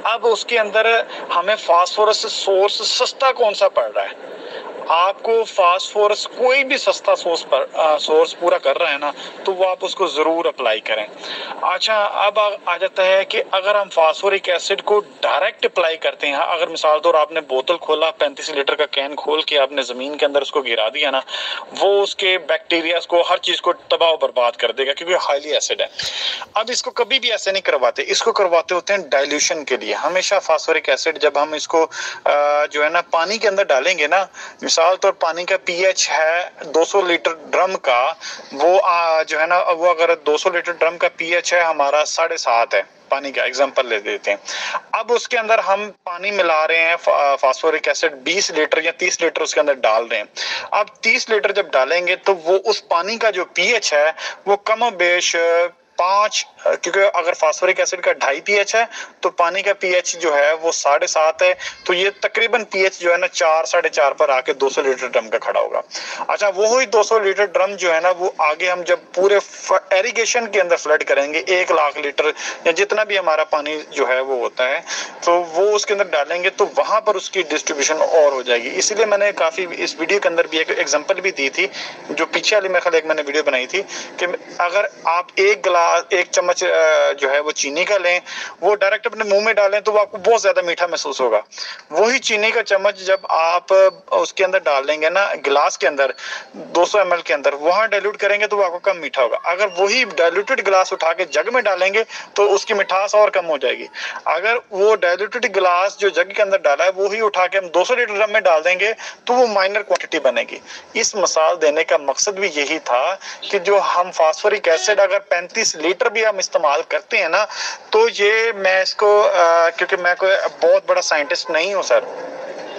अब उसके अंदर हमें फास्फोरस सोर्स सस्ता कौन सा पड़ रहा है, आपको फास्फोरस कोई भी सस्ता सोर्स पूरा कर रहा है ना, तो वो आप उसको ज़रूर अप्लाई करें। अच्छा, अब आ जाता है कि अगर हम फास्फोरिक एसिड को डायरेक्ट अप्लाई करते हैं, अगर मिसाल तौर आपने बोतल खोला, 35 लीटर का कैन खोल के आपने ज़मीन के अंदर उसको गिरा दिया ना, वो उसके बैक्टीरियाज को, हर चीज़ को तबाह बर्बाद कर देगा क्योंकि हाईली एसिड है। अब इसको कभी भी ऐसे नहीं करवाते, इसको करवाते होते हैं डाइल्यूशन के लिए। हमेशा फास्फोरिक एसिड जब हम इसको जो है ना पानी के अंदर डालेंगे ना, मिसाल तौर पानी का पीएच है 200 लीटर ड्रम का, वो जो है ना वो अगर 200 लीटर ड्रम का पीएच है हमारा 7.5 है, पानी का एग्जांपल ले देते हैं। अब उसके अंदर हम पानी मिला रहे हैं फास्फोरिक एसिड 20 लीटर या 30 लीटर उसके अंदर डाल रहे हैं। अब 30 लीटर जब डालेंगे तो वो उस पानी का जो पीएच है वो कमोबेश 5, क्योंकि अगर फास्फोरिक एसिड का 2.5 पीएच है तो पानी का पीएच जो है वो 7.5 है, तो ये तकरीबन पीएच जो है ना 4-4.5 पर आके 200 लीटर ड्रम का खड़ा होगा। अच्छा, वो ही 200 लीटर ड्रम जो है ना वो आगे हम जब पूरे एरिगेशन के अंदर फ्लड करेंगे 1 लाख लीटर या जितना भी हमारा पानी जो है वो होता है, तो वो उसके अंदर डालेंगे तो वहां पर उसकी डिस्ट्रीब्यूशन और हो जाएगी। इसलिए मैंने काफी इस वीडियो के अंदर भी एक एग्जांपल भी दी थी, जो पीछे वाली मेरे ख्याल एक मैंने वीडियो बनाई थी कि अगर आप एक चम्मच जो है वो चीनी का लें, वो डायरेक्ट अपने मुंह में डालें तो वो आपको बहुत ज्यादा मीठा महसूस होगा। वही चीनी का चम्मच जब आप उसके अंदर डाल देंगे ना गिलास के अंदर 200 ml के अंदर, वहां डाइल्यूट करेंगे तो वो आपको कम मीठा होगा। अगर वही डाइल्यूटेड गिलास उठा के जग में डालेंगे तो उसकी मिठास और कम हो जाएगी। अगर वो डाइल्यूटेड गिलास जो जग के अंदर डाला है वही उठा के हम 200 लीटर ड्रम में डाल देंगे तो वो माइनर क्वांटिटी बनेगी। इस मिसाल देने का मकसद भी यही था कि जो हम फास्फोरिक एसिड अगर 35 लीटर भी हम इस्तेमाल करते हैं ना, तो ये मैं इसको क्योंकि मैं कोई बहुत बड़ा साइंटिस्ट नहीं हूँ सर,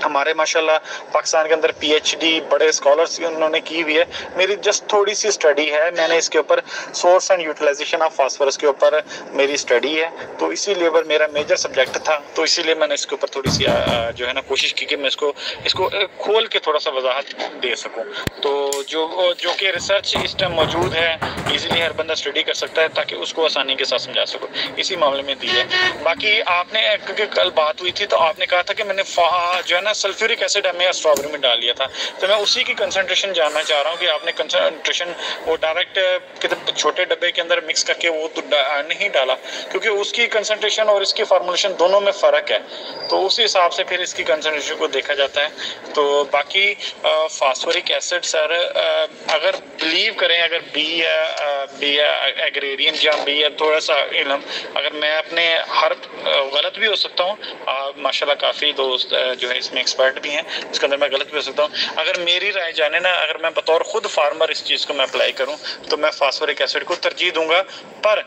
हमारे माशाल्लाह पाकिस्तान के अंदर पीएचडी बड़े स्कॉलर्स उन्होंने की हुई है, मेरी जस्ट थोड़ी सी स्टडी है। मैंने इसके ऊपर source and utilization of phosphorus के ऊपर मेरी स्टडी है, तो इसीलिए मेरा मेजर सब्जेक्ट था, तो इसीलिए मैंने इसके ऊपर थोड़ी सी जो है ना कोशिश की कि मैं इसको खोल के थोड़ा सा वजाहत दे सकूँ। तो जो कि रिसर्च इस टाइम मौजूद है, इजीली हर बंदा स्टडी कर सकता है ताकि उसको आसानी के साथ समझा सकूँ, इसी मामले में दी है। बाकी आपने क्योंकि कल बात हुई थी तो आपने कहा था कि मैंने जो है ना सल्फ्यूरिक एसिड हमें स्ट्रॉबेरी में डाल लिया था, तो मैं उसी की कंसंट्रेशन जानना चाह रहा हूँ कि आपने कंसंट्रेशन वो डायरेक्ट छोटे डब्बे के अंदर मिक्स करके वो तो नहीं डाला, क्योंकि उसकी कंसंट्रेशन और इसकी फार्मूलेशन दोनों में फ़र्क है, तो उसी हिसाब से फिर इसकी कंसंट्रेशन को देखा जाता है। तो बाकी फास्फोरिक एसिड सर अगर बिलीव करें, अगर बी है एग्रेरियन या बी है थोड़ा सा इल्म, अगर मैं अपने हर गलत भी हो सकता हूँ, माशाल्लाह काफ़ी दोस्त जो है इसमें एक्सपर्ट भी हैं, इसके अंदर मैं गलत भी हो सकता हूँ। अगर मेरी राय जाने ना, अगर मैं बतौर खुद फार्मर इस चीज़ को मैं अप्लाई करूँ तो मैं फास्फोरिक एसिड को तरजीह दूंगा, पर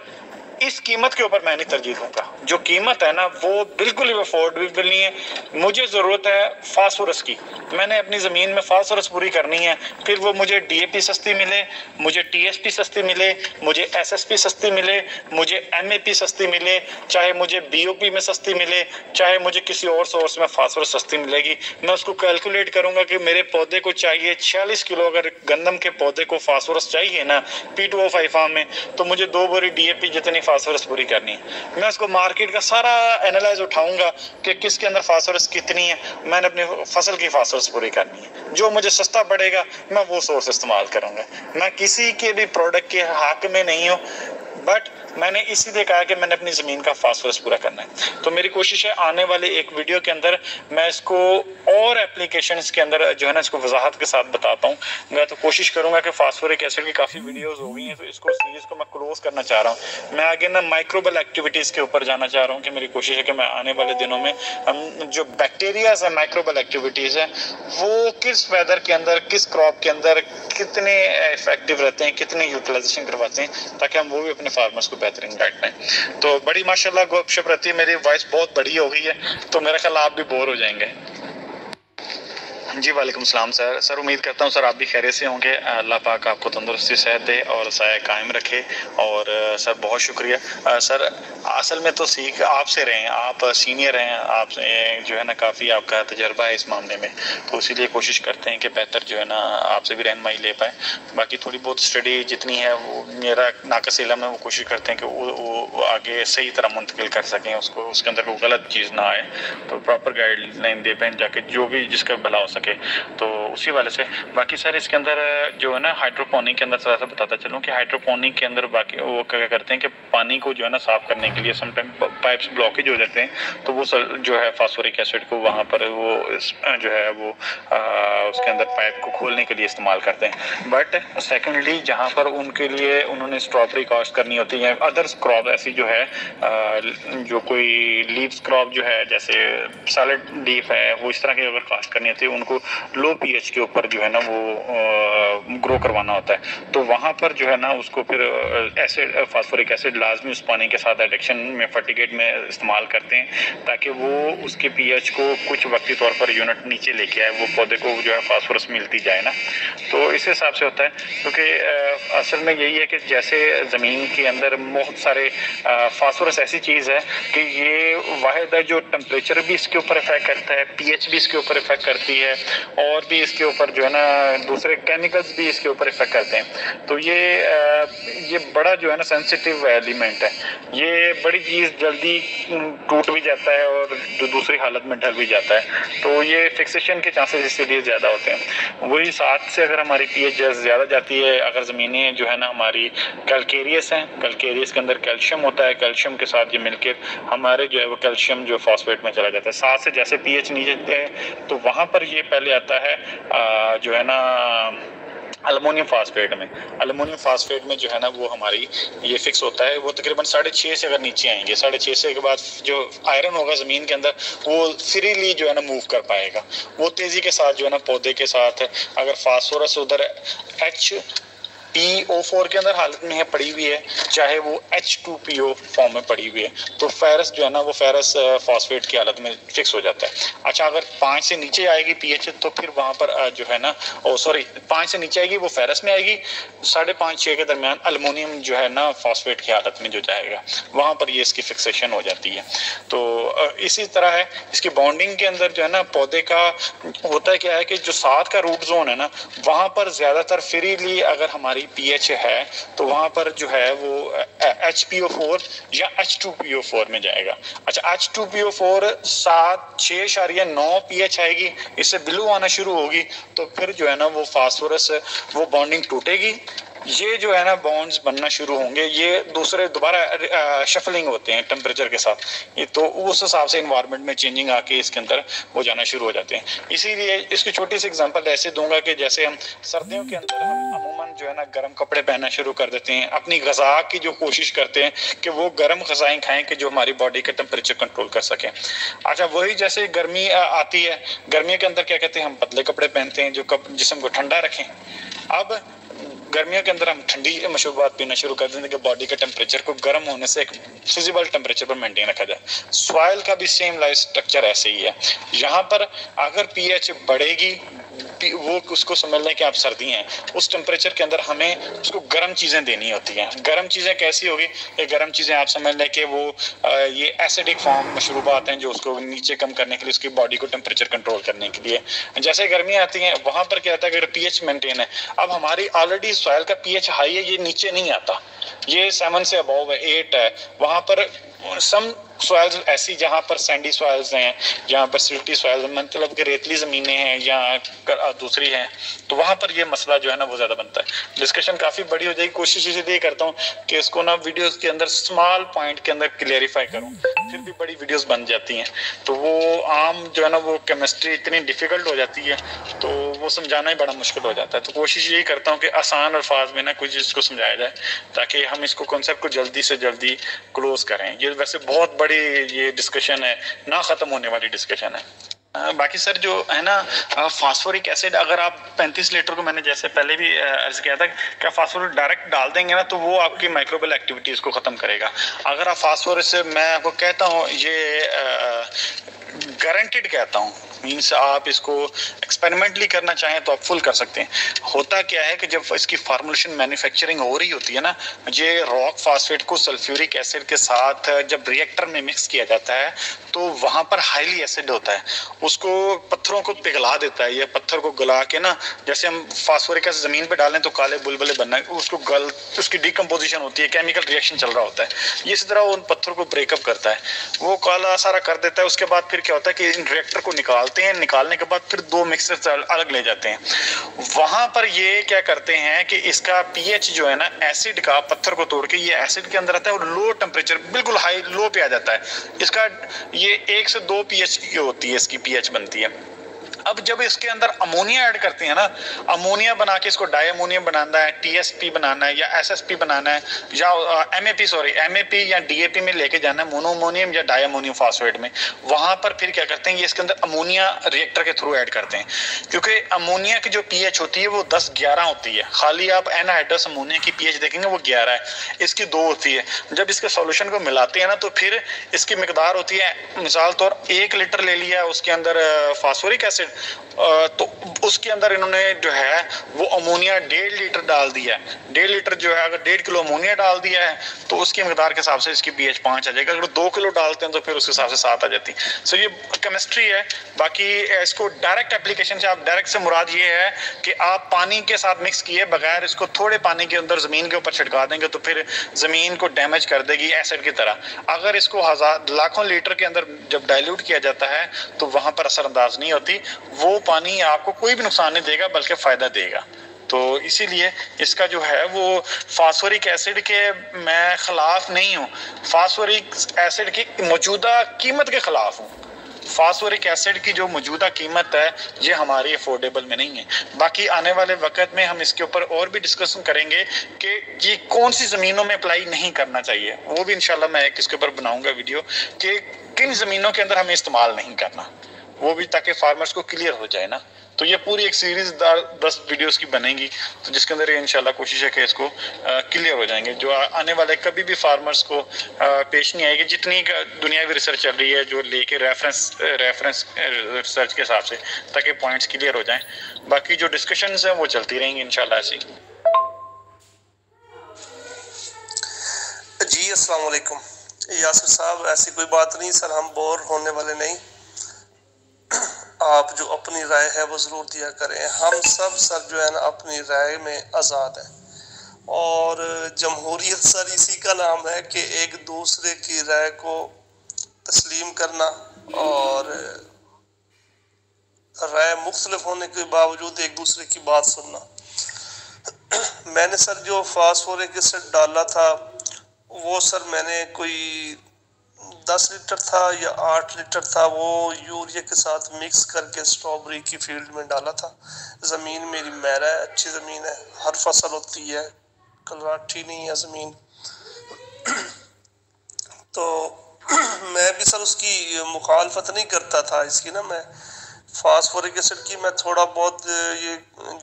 इस कीमत के ऊपर मैं नहीं तरजीह दूंगा। जो कीमत है ना वो बिल्कुल ही अफोर्डेबल नहीं है। मुझे ज़रूरत है फास्फोरस की, मैंने अपनी ज़मीन में फास्फोरस पूरी करनी है, फिर वो मुझे DAP सस्ती मिले, मुझे TSP सस्ती मिले, मुझे SSP सस्ती मिले, मुझे MAP सस्ती मिले, चाहे मुझे BOP में सस्ती मिले, चाहे मुझे किसी और सोर्स में फास्फोरस सस्ती मिलेगी। मैं उसको कैलकुलेट करूंगा कि मेरे पौधे को चाहिए 46 किलो, अगर गंदम के पौधे को फास्फोरस चाहिए ना P2O5 फार्म में, तो मुझे 2 बोरी DAP जितनी फास्फोरस पूरी करनी है। मैं उसको मार्केट का सारा एनालाइज उठाऊंगा कि किसके अंदर फास्फोरस कितनी है, मैंने अपनी फसल की फास्फोरस पूरी करनी है। जो मुझे सस्ता पड़ेगा मैं वो सोर्स इस्तेमाल करूंगा। मैं किसी के भी प्रोडक्ट के हक में नहीं हूँ, बट मैंने इसीलिए कहा कि मैंने अपनी ज़मीन का फास्फोरस पूरा करना है। तो मेरी कोशिश है आने वाले एक वीडियो के अंदर मैं इसको और एप्लीकेशंस के अंदर जो है ना इसको वजाहत के साथ बताता हूँ। मैं तो कोशिश करूँगा कि फास्फोरिक एसिड की काफ़ी वीडियोस हो गई हैं, तो इसको सीरीज़ को मैं क्लोज करना चाह रहा हूँ। मैं आगे ना माइक्रोबल एक्टिविटीज़ के ऊपर जाना चाह रहा हूँ कि मेरी कोशिश है कि मैं आने वाले दिनों में हम जो बैक्टीरियाज है, माइक्रोबल एक्टिविटीज़ है, वो किस वेदर के अंदर, किस क्रॉप के अंदर कितने इफेक्टिव रहते हैं, कितने यूटिलाइजेशन करवाते हैं, ताकि हम वो भी अपने फार्मर्स को बेहतरीन गाइड दें। तो बड़ी माशाल्लाह गपशप रहती है, मेरी वॉइस बहुत बड़ी हो गई है, तो मेरा ख्याल आप भी बोर हो जाएंगे। जी वालेकुम सलाम सर। सर उम्मीद करता हूँ सर आप भी खैरियत से होंगे। अल्लाह पाक आपको तंदुरुस्ती सेहत दे और साया कायम रखे। और सर बहुत शुक्रिया। सर असल में तो सीख आपसे रहे हैं, आप सीनियर हैं, आप जो है ना काफ़ी आपका तजर्बा है इस मामले में, तो इसीलिए कोशिश करते हैं कि बेहतर जो है ना आपसे भी रहनुमाई ले पाए। बाकी थोड़ी बहुत स्टडी जितनी है वो मेरा नाक़िस इल्म है, वो कोशिश करते हैं कि वो आगे सही तरह मुंतकिल कर सकें उसको, उसके अंदर कोई गलत चीज़ ना आए, तो प्रॉपर गाइडलाइन दे पाएँ जाके जो भी जिसका भला हो सके। तो उसी वाले से बाकी सर इसके अंदर जो है ना हाइड्रोपोनिक के अंदर थोड़ा सा बताता चलूँ कि हाइड्रोपोनिक के अंदर बाकी वो क्या करते हैं कि पानी को जो है ना साफ़ करने के लिए समटाइम पाइप्स ब्लॉकेज हो जाते हैं, तो वो सर जो है फास्फोरिक एसिड को वहाँ पर वो जो है वो उसके अंदर पाइप को खोलने के लिए इस्तेमाल करते हैं। बट सेकेंडली जहाँ पर उनके लिए उन्होंने स्ट्रॉबेरी कास्ट करनी होती है, अदर्स क्रॉप ऐसी जो है जो कोई लीव्स क्रॉप जो है जैसे सैलड लीफ है, वो इस तरह की अगर कास्ट करनी होती है, उनको लो pH के ऊपर जो है ना वो ग्रो करवाना होता है, तो वहाँ पर जो है ना उसको फिर एसिड फास्फोरिक एसिड लाजमी उस पानी के साथ एडिक्शन में फर्टिगेट में इस्तेमाल करते हैं, ताकि वो उसके pH को कुछ वक्ती तौर पर यूनिट नीचे लेके आए, वो पौधे को जो है फास्फोरस मिलती जाए ना। तो इस हिसाब से होता है, क्योंकि असल में यही है कि जैसे ज़मीन के अंदर बहुत सारे फास्फोरस ऐसी चीज़ है कि ये वाहिद है जो टेम्परेचर भी इसके ऊपर इफेक्ट करता है, pH भी इसके ऊपर इफेक्ट करती है, और भी इसके ऊपर जो है ना दूसरे केमिकल्स भी इसके ऊपर इफेक्ट करते हैं। तो ये बड़ा जो है ना सेंसिटिव एलिमेंट है, ये बड़ी चीज़ जल्दी टूट भी जाता है और दूसरी हालत में ढल भी जाता है, तो ये फिक्सेशन के चांसेस इसीलिए ज़्यादा होते हैं। वही 7 से अगर हमारी pH ज़्यादा जाती है, अगर ज़मीनें जो है ना हमारी कैल्केरियस हैं, कैल्केरियस के अंदर कैल्शियम होता है, कैल्शियम के साथ ये मिलकर हमारे जो है वो कैल्शियम जो फॉस्फेट में चला जाता है। 7 से जैसे pH नीचे है तो वहाँ पर ये पहले आता है जो है ना अल्मोनियम फास्फेट में। अल्मोनियम फास्फेट में जो है ना वो हमारी ये फिक्स होता है, वो तकरीबन 6.5 से अगर नीचे आएंगे, 6.5 से के बाद जो आयरन होगा ज़मीन के अंदर वो फ्रीली जो है ना मूव कर पाएगा, वो तेज़ी के साथ जो है ना पौधे के साथ अगर फास्फोरस उधर HPO4 के अंदर हालत में है पड़ी हुई है, चाहे वो H2PO फॉर्म में पड़ी हुई है, तो फेरस जो है ना वो फेरस फॉस्फेट की हालत में फिक्स हो जाता है। अच्छा अगर 5 से नीचे आएगी pH तो फिर वहाँ पर जो है ना 5 से नीचे आएगी वो फेरस में आएगी, 5.5-6 के दरमियान अल्मोनियम जो है ना फॉस्फेट की हालत में जो जाएगा वहाँ पर ये इसकी फिक्सेशन हो जाती है। तो इसी तरह है इसकी बॉन्डिंग के अंदर जो है ना पौधे का होता है क्या है कि जो 7 का रूट जोन है ना वहाँ पर ज़्यादातर फ्रीली अगर हमारी pH है तो वहाँ पर जो है वो HPO4 या H2PO4 में जाएगा। अच्छा H2PO4 6.9 pH आएगी, इससे ब्लू आना शुरू होगी, तो फिर जो है ना वो फास्फोरस वो बॉन्डिंग टूटेगी, ये जो है ना बॉन्ड्स बनना शुरू होंगे, ये दूसरे दोबारा शफलिंग होते हैं टेम्परेचर के साथ, ये तो उस हिसाब से इन्वायरमेंट में चेंजिंग आके इसके अंदर वो जाना शुरू हो जाते हैं। इसीलिए इसकी छोटी सी एग्जांपल ऐसे दूंगा कि जैसे हम सर्दियों के अंदर हम अमूमन जो है ना गर्म कपड़े पहनना शुरू कर देते हैं, अपनी ग़िज़ा की जो कोशिश करते हैं कि वो गर्म ग़िज़ाएं खाएं कि जो हमारी बॉडी का टेम्परेचर कंट्रोल कर सकें। अच्छा वही जैसे गर्मी आती है, गर्मी के अंदर क्या कहते हैं हम पतले कपड़े पहनते हैं जो जिस्म को ठंडा रखें। अब गर्मियों के अंदर हम ठंडी मशरूबात पीना शुरू कर देंगे कि बॉडी के टेम्परेचर को गर्म होने से एक फिजिबल टेम्परेचर पर मेंटेन रखा जाए। सॉइल का भी सेम लाइफ स्ट्रक्चर ऐसे ही है। यहाँ पर अगर पीएच बढ़ेगी, वो उसको समझ लें कि आप सर्दी हैं, उस टेम्परेचर के अंदर हमें उसको गर्म चीज़ें देनी होती हैं। गर्म चीज़ें कैसी होगी? ये गर्म चीज़ें आप समझ लें कि वो ये एसिडिक फॉर्म मशरूबात हैं जो उसको नीचे कम करने के लिए, उसकी बॉडी को टेम्परेचर कंट्रोल करने के लिए। जैसे गर्मियाँ आती हैं वहाँ पर क्या होता है, अगर पीएच मेंटेन है, अब हमारी ऑलरेडी सॉइल का पीएच हाई है, ये नीचे नहीं आता, ये 7 से अबव है, 8 है। वहाँ पर सम सॉइल्स ऐसी जहाँ पर सैंडी सॉइल्स हैं, जहाँ पर सिल्टी सॉइल्स मतलब कि रेतली ज़मीनें हैं या दूसरी हैं, तो वहाँ पर ये मसला जो है ना वो ज़्यादा बनता है। डिस्कशन काफ़ी बड़ी हो जाएगी। कोशिश इसलिए करता हूँ कि इसको ना वीडियोस के अंदर स्मॉल पॉइंट के अंदर क्लियरिफाई करूँ, फिर भी बड़ी वीडियोस बन जाती हैं। तो वो आम जो है ना वो केमिस्ट्री इतनी डिफ़िकल्ट हो जाती है तो वो समझाना ही बड़ा मुश्किल हो जाता है। तो कोशिश यही करता हूँ कि आसान अल्फाज में ना कुछ इसको समझाया जाए ताकि हम इसको कॉन्सेप्ट को जल्दी से जल्दी क्लोज करें। ये वैसे बहुत बड़ी ये डिस्कशन है, ना ख़त्म होने वाली डिस्कशन है। बाकी सर जो है ना फास्फोरिक एसिड, अगर आप 35 लीटर को मैंने जैसे पहले भी अर्ज किया था, क्या फास्फोरस डायरेक्ट डाल देंगे ना तो वो आपकी माइक्रोबियल एक्टिविटीज़ को ख़त्म करेगा। अगर आप फास्फोरस, मैं आपको कहता हूँ ये गारंटेड कहता हूँ, मीन्स आप इसको एक्सपेरिमेंटली करना चाहें तो आप फुल कर सकते हैं। होता क्या है कि जब इसकी फार्मुलेशन मैन्युफैक्चरिंग हो रही होती है ना, ये रॉक फास्फेट को सल्फ्यूरिक एसिड के साथ जब रिएक्टर में मिक्स किया जाता है तो वहाँ पर हाईली एसिड होता है, उसको पत्थरों को पिघला देता है। ये पत्थर को गला के ना, जैसे हम फास्फोरिक एसिड ज़मीन पे डालें तो काले बुलबुले बनना है, उसको उसकी डिकम्पोजिशन होती है, केमिकल रिएक्शन चल रहा होता है, ये इस तरह उन पत्थर को ब्रेकअप करता है, वो काला सारा कर देता है। उसके बाद फिर क्या होता है कि इन रिएक्टर को निकालते हैं, निकालने के बाद फिर 2 मिक्सर अलग ले जाते हैं। वहाँ पर ये क्या करते हैं कि इसका पीएच जो है ना एसिड का, पत्थर को तोड़ के ये एसिड के अंदर आता है और लो टेम्परेचर बिल्कुल हाई लो पे आ जाता है। इसका ये 1 से 2 पीएच की होती है, इसकी पीएच बनती है। अब जब इसके अंदर अमोनिया ऐड करते हैं ना, अमोनिया बना के इसको डाई अमोनियम बनाना है, टीएसपी बनाना है या एसएसपी बनाना है या एमएपी या डीएपी में लेके जाना है, मोनोअमोनियम या डाई अमोनियम फास्फेट में, वहां पर फिर क्या करते हैं, ये इसके अंदर अमोनिया रिएक्टर के थ्रू ऐड करते हैं। क्योंकि अमोनिया की जो पीएच होती है वो 10-11 होती है, खाली आप एनहाइड्रस अमोनिया की पीएच देखेंगे वो 11 है, इसकी 2 होती है। जब इसके सॉल्यूशन को मिलाते हैं ना तो फिर इसकी मिकदार होती है, मिसाल तौर 1 लीटर ले लिया उसके अंदर फास्फोरिक एसिड, तो उसके अंदर इन्होंने जो है वो अमोनिया 1.5 लीटर डाल दिया है। 1.5 लीटर जो है, अगर 1.5 किलो अमोनिया डाल दिया है तो उसकी मिकदार के हिसाब से इसकी पीएच 5 आ जाएगा। अगर 2 किलो डालते हैं तो फिर उसके हिसाब से 7 आ जाती है। सो ये केमिस्ट्री है। बाकी इसको डायरेक्ट एप्लीकेशन से, आप डायरेक्ट से मुराद ये है कि आप पानी के साथ मिक्स किए बगैर इसको थोड़े पानी के अंदर ज़मीन के ऊपर छिड़का देंगे तो फिर ज़मीन को डैमेज कर देगी एसिड की तरह। अगर इसको लाखों लीटर के अंदर जब डाइल्यूट किया जाता है तो वहाँ पर असरअंदाज नहीं होती, वो पानी आपको कोई भी नुकसान नहीं देगा बल्कि फ़ायदा देगा। तो इसीलिए इसका जो है वो फास्फोरिक एसिड के मैं ख़िलाफ़ नहीं हूँ, फास्फोरिक एसिड की मौजूदा कीमत के ख़िलाफ़ हूँ। फास्फोरिक एसिड की जो मौजूदा कीमत है ये हमारी अफोर्डेबल में नहीं है। बाकी आने वाले वक्त में हम इसके ऊपर और भी डिस्कशन करेंगे कि ये कौन सी ज़मीनों में अप्लाई नहीं करना चाहिए, वो भी इंशाल्लाह मैं इसके ऊपर बनाऊंगा वीडियो कि किन ज़मीनों के अंदर हमें इस्तेमाल नहीं करना, वो भी ताकि फार्मर्स को क्लियर हो जाए ना। तो ये पूरी एक सीरीज 10 वीडियोस की बनेगी तो जिसके अंदर ये इंशाल्लाह कोशिश है कि इसको क्लियर हो जाएंगे, जो आने वाले कभी भी फार्मर्स को पेश नहीं आएगी। जितनी दुनियावी रिसर्च चल रही है जो लेके रेफरेंस रिसर्च के हिसाब से, ताकि पॉइंट्स क्लियर हो जाएं। बाकी जो डिस्कशंस हैं वो चलती रहेंगी इंशाल्लाह ऐसी। जी अस्सलाम वालेकुम यासिर साहब, ऐसी कोई बात नहीं सर, हम बोर होने वाले नहीं। आप जो अपनी राय है वो ज़रूर दिया करें। हम सब सर जो है ना अपनी राय में आज़ाद हैं और जमहूरियत सर इसी का नाम है कि एक दूसरे की राय को तस्लीम करना और राय मुख्तलिफ होने के बावजूद एक दूसरे की बात सुनना। मैंने सर जो फास्फोरिक एसिड डाला था वो सर मैंने कोई 10 लीटर था या 8 लीटर था, वो यूरिया के साथ मिक्स करके स्ट्रॉबेरी की फील्ड में डाला था। ज़मीन मेरी मैरा है, अच्छी ज़मीन है, हर फसल होती है, कलराठी नहीं है ज़मीन। तो मैं भी सर उसकी मुखालफत नहीं करता था इसकी ना, मैं फास्फोरिक एसिड की मैं थोड़ा बहुत ये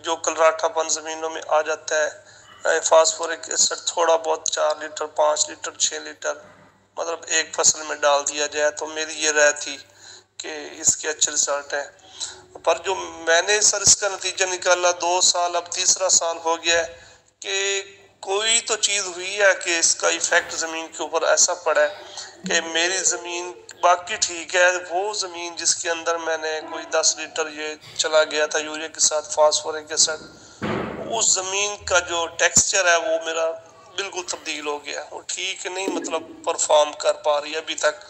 जो कलराठापन ज़मीनों में आ जाता है फास्फोरिक एसिड थोड़ा बहुत 4 लीटर 5 लीटर 6 लीटर मतलब एक फसल में डाल दिया जाए, तो मेरी ये राय थी कि इसके अच्छे रिजल्ट हैं। पर जो मैंने सर इसका नतीजा निकाला 2 साल, अब तीसरा साल हो गया है कि कोई तो चीज़ हुई है कि इसका इफेक्ट ज़मीन के ऊपर ऐसा पड़ा है कि मेरी ज़मीन बाकी ठीक है, वो ज़मीन जिसके अंदर मैंने कोई 10 लीटर ये चला गया था यूरिया के साथ फास्फोरिक एसिड, उस ज़मीन का जो टेक्सचर है वो मेरा बिल्कुल तब्दील हो गया, वो ठीक नहीं मतलब परफॉर्म कर पा रही है अभी तक।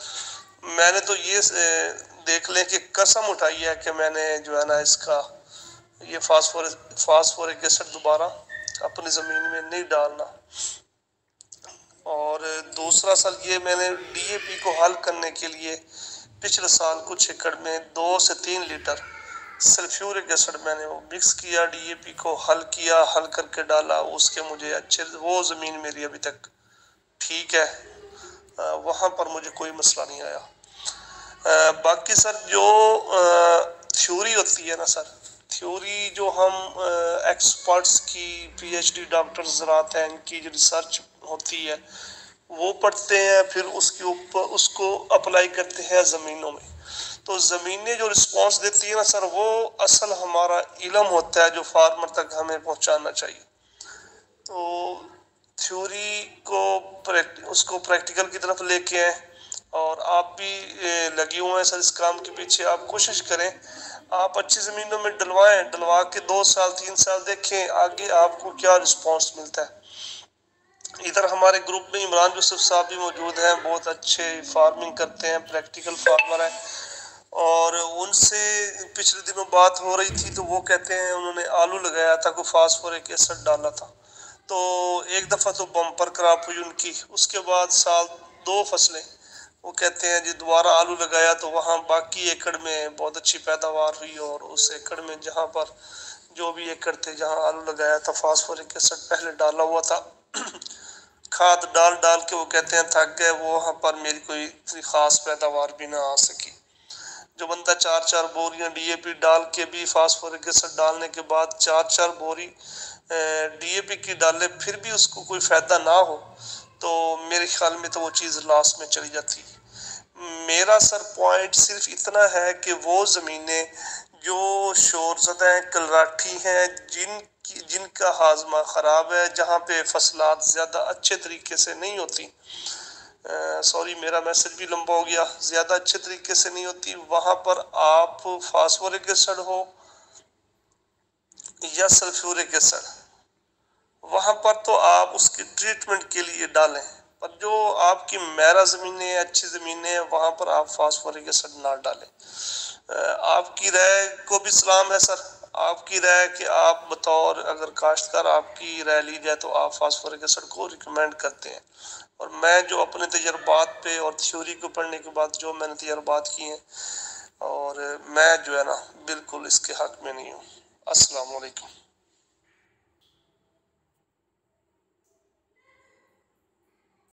मैंने तो ये देख लें कि कसम उठाई है कि मैंने जो है ना इसका ये फास्फोरिक एसिड दोबारा अपनी ज़मीन में नहीं डालना। और दूसरा सर ये मैंने डीएपी को हल करने के लिए पिछले साल कुछ एकड़ में 2 से 3 लीटर सल्फ्यूरिक एसिड मैंने वो मिक्स किया, डीएपी को हल किया, हल करके डाला, उसके मुझे अच्छे, वो ज़मीन मेरी अभी तक ठीक है, वहाँ पर मुझे कोई मसला नहीं आया। बाकी सर जो थ्योरी होती है ना सर, थ्योरी जो हम एक्सपर्ट्स की पीएचडी डॉक्टर्स ज़रात हैं इनकी जो रिसर्च होती है वो पढ़ते हैं, फिर उसके ऊपर उसको अप्लाई करते हैं ज़मीनों में, तो ज़मीनें जो रिस्पांस देती है ना सर, वो असल हमारा इल्म होता है जो फार्मर तक हमें पहुंचाना चाहिए। तो थ्योरी को उसको प्रैक्टिकल की तरफ लेके आए, और आप भी लगे हुए हैं सर इस काम के पीछे। आप कोशिश करें, आप अच्छी ज़मीनों में डलवाएं, डलवा के 2 साल 3 साल देखें आगे आपको क्या रिस्पांस मिलता है। इधर हमारे ग्रुप में इमरान यूसुफ साहब भी मौजूद हैं, बहुत अच्छे फार्मिंग करते हैं, प्रैक्टिकल फार्मर हैं, और उनसे पिछले दिनों बात हो रही थी तो वो कहते हैं उन्होंने आलू लगाया था, को फास्फोरिक एसिड डाला था, तो एक दफ़ा तो बम्पर क्रॉप हुई उनकी, उसके बाद साल 2 फसलें, वो कहते हैं जी दोबारा आलू लगाया तो वहाँ बाकी एकड़ में बहुत अच्छी पैदावार हुई, और उस एकड़ में जहाँ पर जो भी एकड़ थे जहाँ आलू लगाया था फास्फोरिक एसिड पहले डाला हुआ था खाद डाल डाल के वो कहते हैं थक गए, वो वहाँ पर मेरी कोई इतनी खास पैदावार भी ना आ सकी। जो बंदा 4-4 बोरियां डीएपी डाल के भी फास्फोरिक एसिड डालने के बाद 4-4 बोरी डीएपी की डाले फिर भी उसको कोई फायदा ना हो, तो मेरे ख्याल में तो वो चीज़ लॉस में चली जाती। मेरा सर पॉइंट सिर्फ इतना है कि वो ज़मीनें जो शोरज़दा हैं, कलराठी हैं, जिनका हाजमा ख़राब है, जहाँ पे फसलात ज़्यादा अच्छे तरीके से नहीं होती, सॉरी मेरा मैसेज भी लंबा हो गया, ज़्यादा अच्छे तरीके से नहीं होती, वहाँ पर आप फास्फोरिक एसिड हो या सल्फ्यूरिक एसिड, वहाँ पर तो आप उसकी ट्रीटमेंट के लिए डालें, पर जो आपकी मैरा ज़मीनें अच्छी ज़मीनें हैं वहाँ पर आप फास्फोरिक एसिड ना डालें। आपकी राय को भी सलाम है सर, आपकी राय कि आप बतौर अगर काश्तकार आपकी राय ली जाए तो आप फास्फोरिक एसिड को रिकमेंड करते हैं, और मैं जो अपने तजर्बात पे और थ्योरी को पढ़ने के बाद जो मैंने तजर्बात किए हैं, और मैं जो है ना बिल्कुल इसके हक में नहीं हूँ। अस्सलाम वालेकुम।